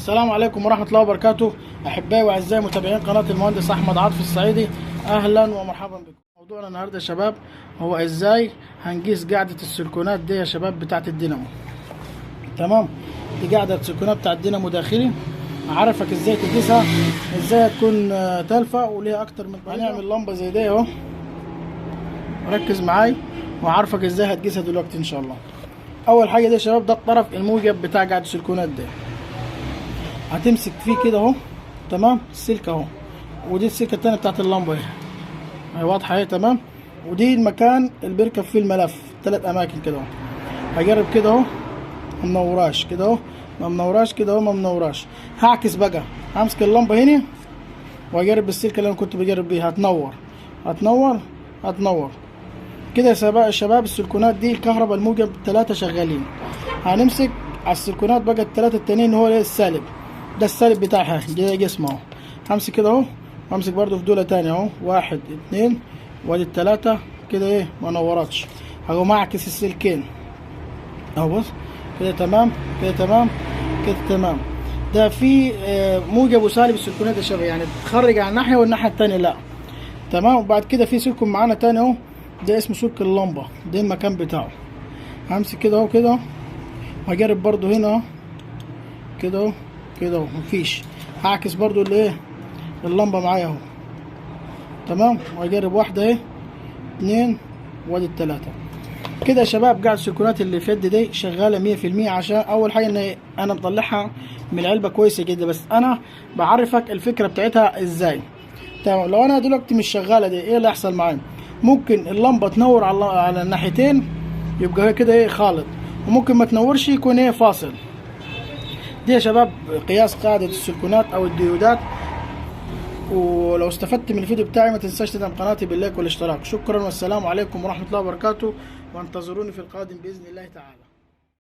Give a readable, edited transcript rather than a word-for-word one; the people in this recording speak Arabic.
السلام عليكم ورحمة الله وبركاته. أحبائي وأعزائي متابعين قناة المهندس أحمد عاطف الصعيدي، أهلا ومرحبا بكم. موضوعنا النهاردة يا شباب هو إزاي هنقيس قاعدة السلكونات دي يا شباب بتاعت الدينامو. تمام، دي قاعدة سلكونات بتاعت الدينامو داخلي، أعرفك إزاي تقيسها، إزاي تكون تالفة وليها أكتر من طريقة. هنعمل لمبة زي دي أهو، ركز معاي وأعرفك إزاي هتقيسها دلوقتي إن شاء الله. أول حاجة دي يا شباب ده الطرف الموجب بتاع قاعدة السلكونات دي، هتمسك فيه كده اهو. تمام، السلك اهو، ودي السلكه التانيه بتاعت اللمبه اهي واضحه اهي. تمام، ودي المكان اللي بيركب فيه الملف، 3 اماكن كده اهو. هجرب كده اهو، ما منوراش كده اهو، ما منوراش كده اهو، ما منوراش. هعكس بقى، همسك اللمبه هنا واجرب بالسلكه اللي انا كنت بجرب بيها، هتنور هتنور هتنور كده يا شباب. السلكونات دي الكهرباء الموجب 3 شغالين. هنمسك على السلكونات بقى ال3 التانيين، هو السالب، ده السالب بتاعها، ده جسمه اهو. همسك كده اهو، وامسك برضو في دولة تانية اهو، 1 2 وادي ال3 كده ايه ما نورتش. هقوم اعكس السلكين اهو، بص كده تمام كده تمام كده تمام. ده في موجب وسالب السلكونات يا شباب، يعني تخرج على الناحية والناحية التانية لا. تمام، وبعد كده في سلك معانا تاني اهو، ده اسمه سلك اللمبة، ده المكان بتاعه. همسك كده اهو كده، هجرب برضو هنا اهو كده اهو كده اهو، مفيش. هعكس برضو الايه اللمبه معايا اهو. تمام، واجرب 1 اهي 2 وادي ال3 كده يا شباب. قاعد السلكونات اللي في يدي دي شغاله 100%، عشان اول حاجه ان انا مطلعها من العلبه كويسه جدا، بس انا بعرفك الفكره بتاعتها ازاي. تمام، لو انا دلوقتي مش شغاله دي ايه اللي هيحصل معايا؟ ممكن اللمبه تنور على الناحيتين، يبقى كده ايه خالط، وممكن ما تنورش يكون ايه فاصل. دي يا شباب قياس قاعدة السلكونات او الديودات. ولو استفدت من الفيديو بتاعي ما تنساش تدعم قناتي باللايك والاشتراك. شكرا والسلام عليكم ورحمة الله وبركاته، وانتظروني في القادم بإذن الله تعالى.